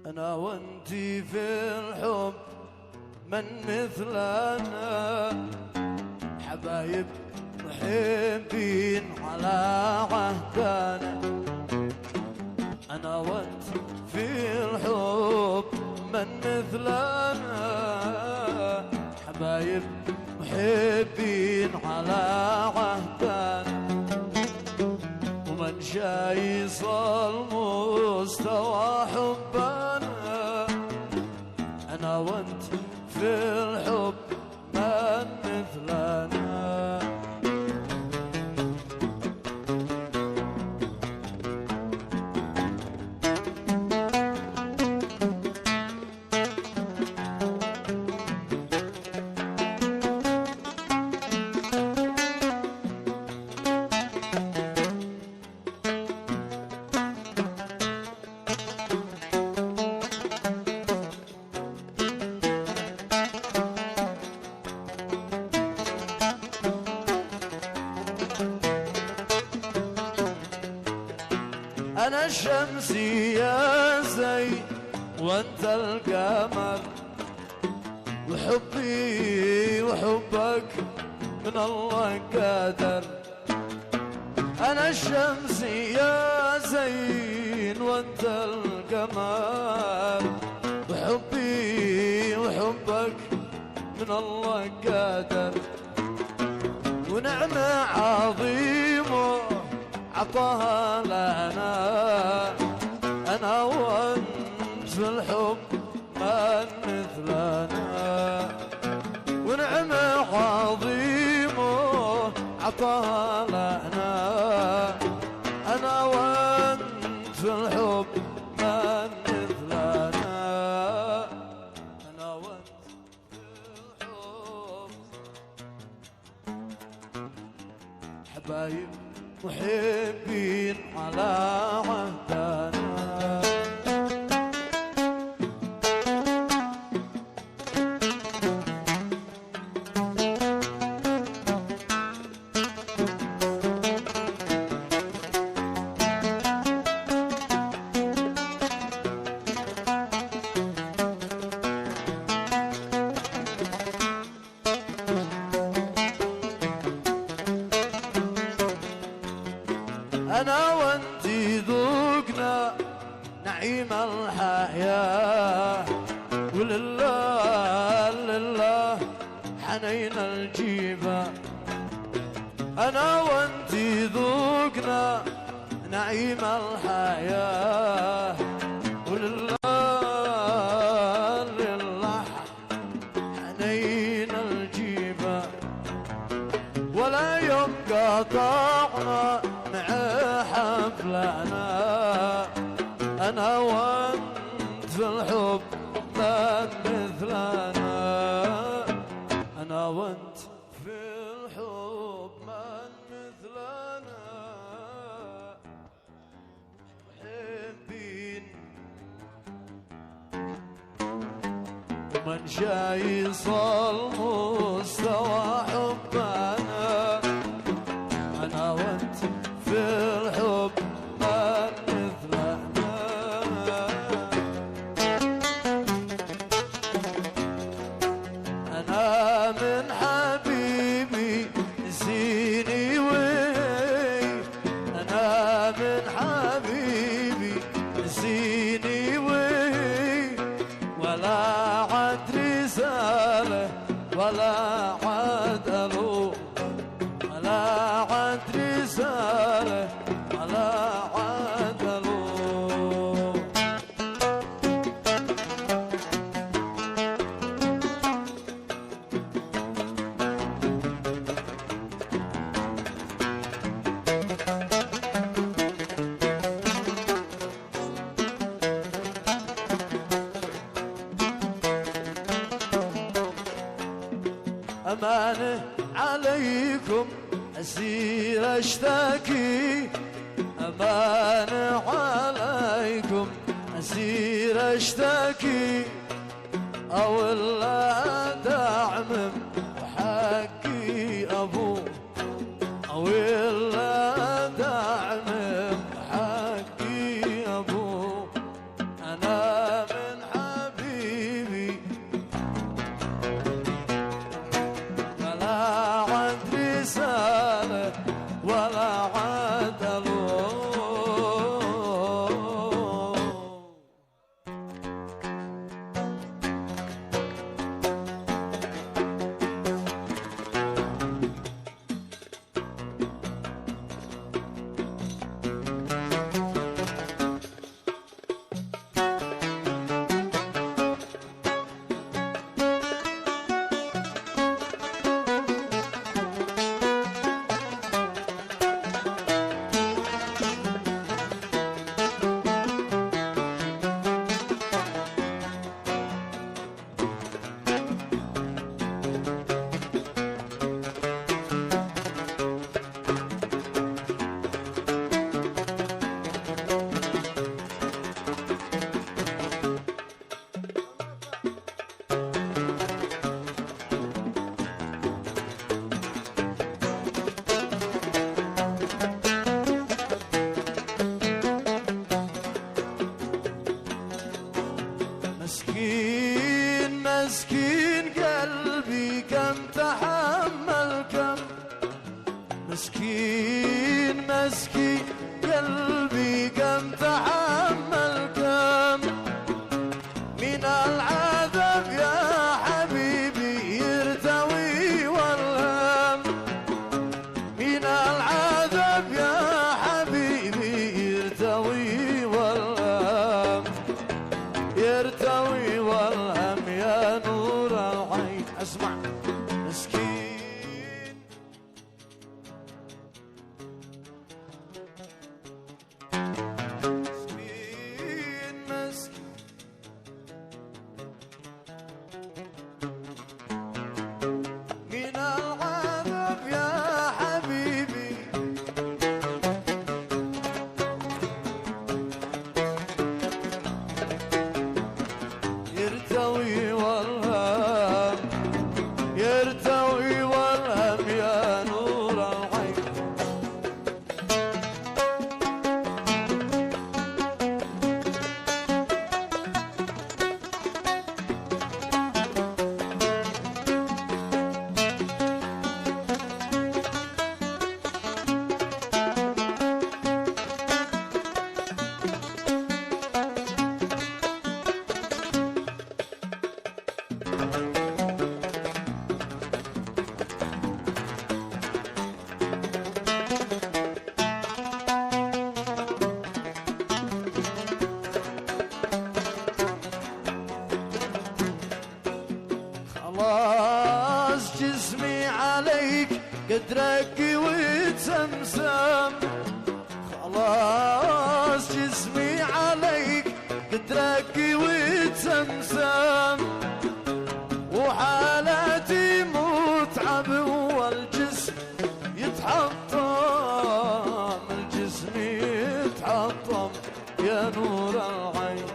أنا وانتي في الحب من مثلنا، حبايب محبين على عهدنا. أنا وانتي في الحب من مثلنا، حبايب محبين على عهدنا. ومن شايص المستوى حبنا، أنا وانت في الحب من مثلنا. أنا الشمس يا زين وأنت القمر، وحبي وحبك من الله قدر. أنا الشمس يا زين وأنت القمر، وحبي وحبك من الله قدر. ونعمة عظيمة عطاها لنا، أنا وأنت في الحب من مثلنا. ونعمة عظيمة عطاها لنا، أنا وأنت في الحب من مثلنا. أنا وأنت في الحب حبايب محبين على عهدنا. أنا وانتي ذوقنا نعيم الحياة، ولله لله حنينا الجيبة. أنا وانتي ذوقنا نعيم الحياة، ولله لله حنينا الجيبة. ولا يوم قطعنا مع حفلنا، أنا وأنت في الحب من مثلنا. أنا وأنت في الحب من مثلنا، محبين ومن شايص المستوى حبنا. أنا وأنت في الحب من مثلنا. أنا من حبيبي نسيني وي، أنا من حبيبي نسيني وي. ولا عاد رسالة ولا عاد ألو، ولا عاد رسالة ولا عاد ألو. أمانة عليكم أسير أشتكي، أمانة عليكم أسير أشتكي. أو لا دعم وحقي أبو، أو لا دعم وحقي أبو. أنا مسكين مسكين قلبي كم تحمل كم، مسكين مسكين قلبي كم تحمل كم، من العذاب يا حبيبي يرتوي والهم، من العذاب يا حبيبي يرتوي والهم، يرتوي والهم يا نور العين. اسمع مسكين مسكين مسكين من العذاب يا حبيبي يرتوي والهم، يرتوي والهم يا نور العين. خلاص جسمي عليك قدرك وتسمسم، خلاص جسمي عليك قدرك وتسمسم، وحالتي متعب والجسم يتحطم، الجسم يتحطم يا نور العين.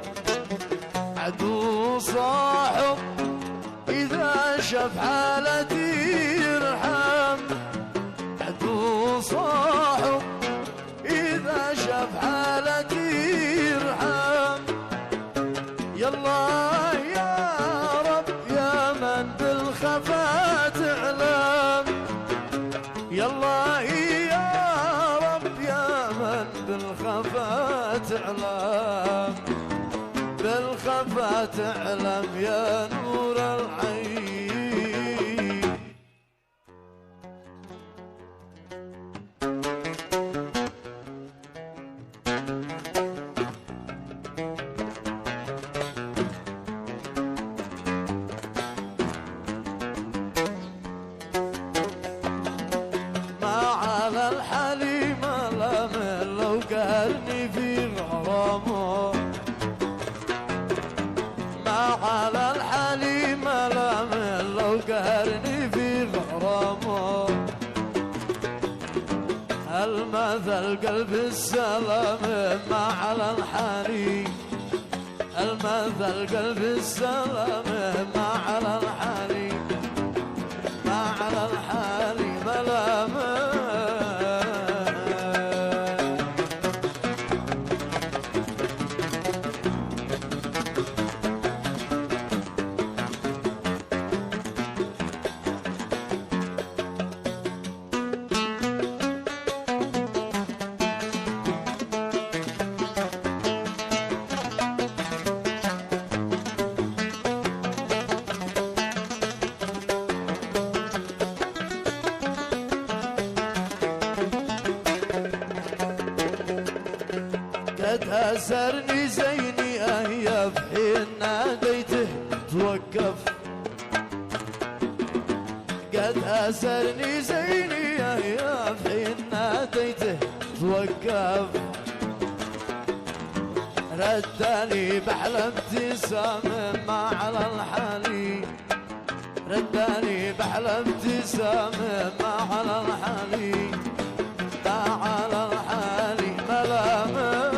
عدو صاحب إذا شاف حالتي يرحم، عدو صاحب إذا شاف حالتي يرحم، يلا يا رب يا من بالخفا تعلم، يلا يا رب يا من بالخفا تعلم، بالخفا تعلم يا نور العين. ما على الحليم الأمل لو قهرني في غرامه، على الحليم الأمل لو قهرني في غرامه، المثل قلب السلام ما على الحليم، المثل قلب السلام ما على الحليم، ما على الحليم الأمل. قد أسرني زيني يا في حين ناديته توقف، قد أسرني زيني يا في حين ناديته توقف، ردني بحلى ابتسام ما على الحليم، ردني بحلى ابتسام ما على الحليم، ما على الحليم ملامه.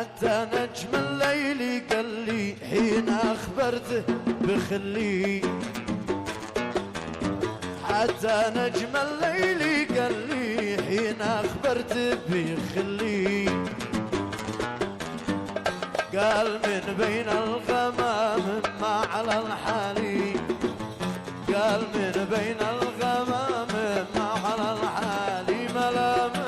حتى نجم الليل قال لي حين أخبرته بخلي، حتى نجم الليل قال لي حين أخبرته بخلي، قال من بين الغمام ما على الحالي، قال من بين الغمام ما على الحالي ملامه.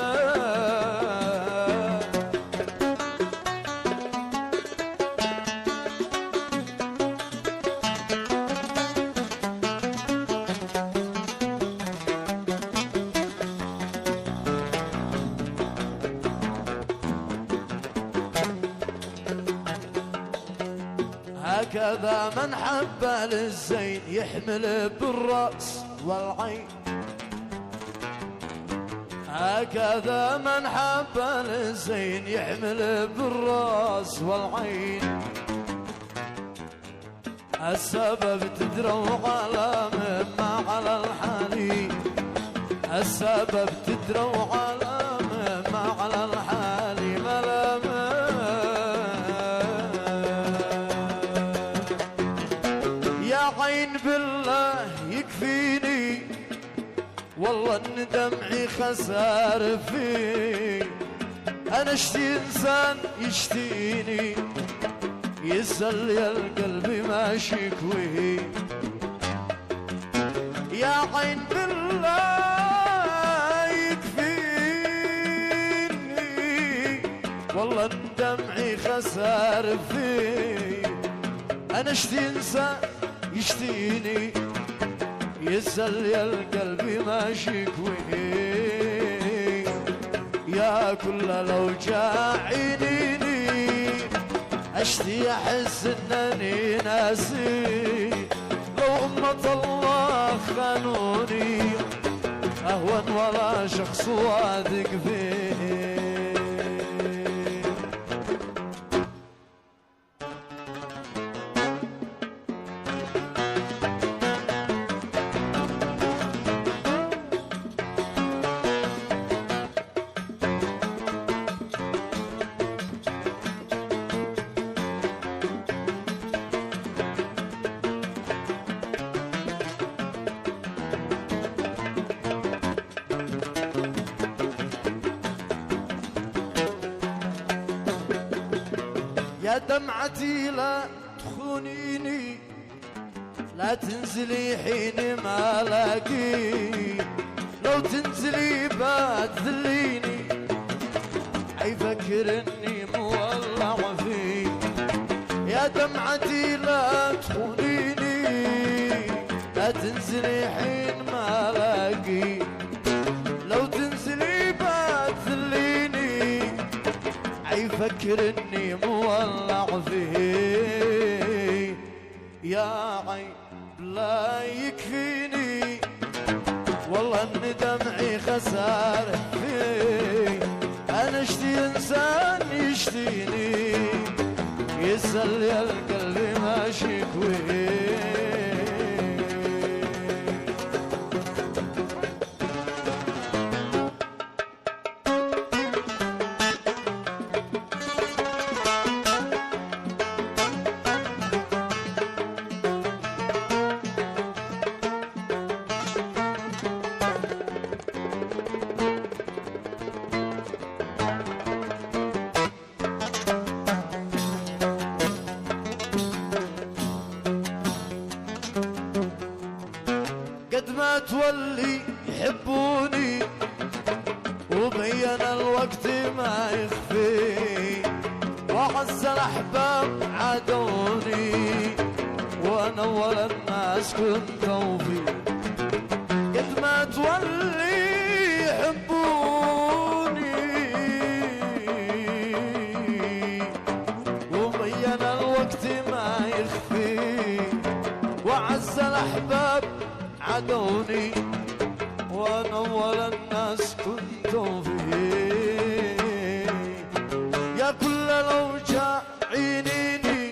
هكذا من حب للزين يحمل بالرأس والعين، هكذا من حب للزين يحمل بالرأس والعين، السبب تدروا على ما على الحالي، السبب تدروا على ما على الحالي ملامه. عين بالله يكفيني والله ان دمعي خسار فيه، انا اشتي انسان يشتيني يسأل يا القلب ما شكويه. يا عين بالله يكفيني والله ان دمعي خسار فيه، انا اشتي انسان يشتيني يسأل يا القلب ما شكويه. يا كل لو جاعينيني اشتي احس انني ناسي، لو امة الله خانوني اهون ولا شخص واثق فيه. يا دمعتي لا تخونيني، لا تنزلي حين ما الاقي، لو تنزلي بتذليني عيفكر اني مولع فيه. يا دمعتي لا تخونيني، لا تنزلي حين ما الاقي، لو تنزلي بتذليني عيفكر اني مولع فيه. يا عين لا يكفيني والله ان دمعي خسار فيه، انا اشتي انسان يشتيني يسأل يا القلب ما شكويه. قد ما تولي يحبوني وبين الوقت ما يخفي، وعز الاحباب عادوني وانا اول الناس كنت اوفي. قد ما تولي يحبوني وبين الوقت ما يخفي، وعز الاحباب عدوني وانا اول الناس كنت فيه. يا كل لو جاعينيني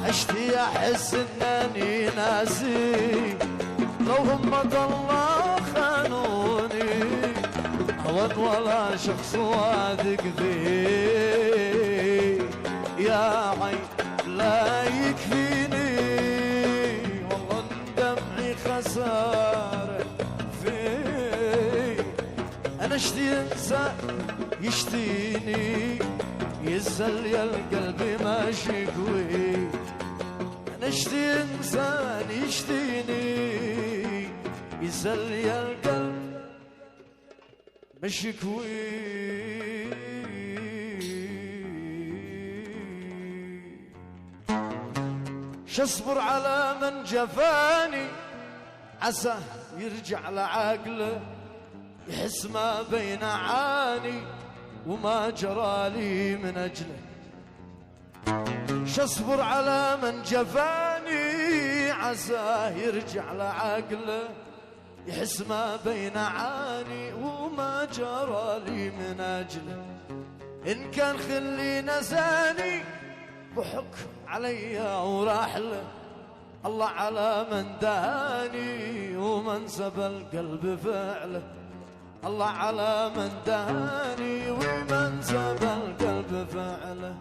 اشتي احس انني ناسي، لو همة الله خانوني هون ولا شخص واثق فيه. يا عين لا يكفيني والله دمعي خسارة في أنا اشتي إنسان يشتيني يزل يا القلب ما شكوي أنا اشتي إنسان يشتيني يزل يا القلب ما شكوي شصبر على من جفاني عسى يرجع لعقله يحس ما بين عاني وما جرى لي من أجله شصبر على من جفاني عسى يرجع لعقله يحس ما بين عاني وما جرى لي من أجله إن كان خلي نساني بحكم علي وراح له الله على من دهاني ومن سبى القلب فعله الله على من دهاني ومن سبى القلب فعله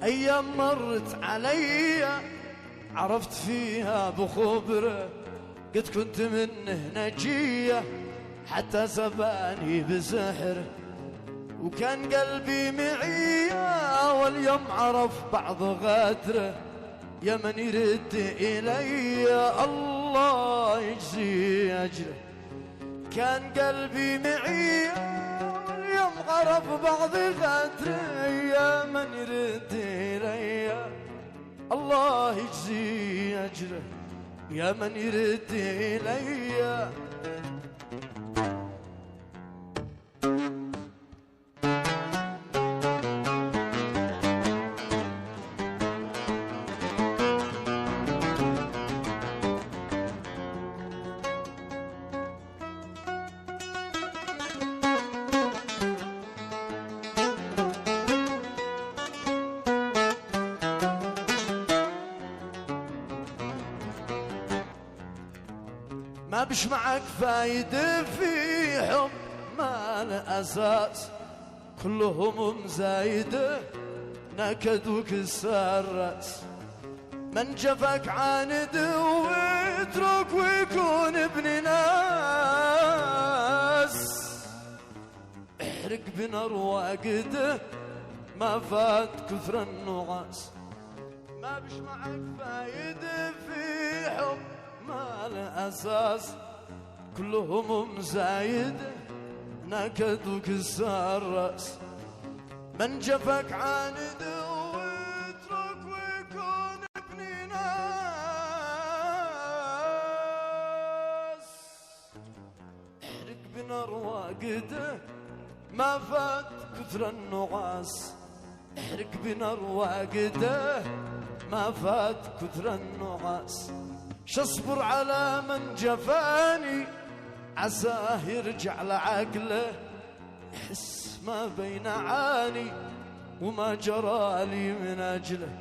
أيام مرت علي عرفت فيها بخبرة قد كنت منه نجية حتى سباني بسحر وكان قلبي معي واليوم عرف بعض غدره يا من يرد إلي الله يجزي أجره كان قلبي معي واليوم عرف بعض غدره يا من يرد إلي الله يجزي أجره يا من يرد إلي ما بش معك فايدة في حب ما له أساس كلهم مزايدة نكد وكسر راس من جفك عاند واترك ويكون ابن ناس احرق بنار واقده ما فات كثر النعاس ما بش معك فايدة في حب ما له أساس كلهم مزايدة نكد وكسر راس من جفك عاند واترك ويكون ابن ناس احرق بنار واقده ما فات كثر النعاس احرق بنار واقده ما فات كثر النعاس شصبر على من جفاني عساه يرجع لعقله يحس ما بين عاني وما جرى لي من أجله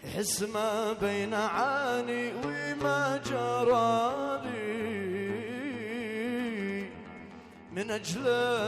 يحس ما بين عاني وما جرى لي من أجله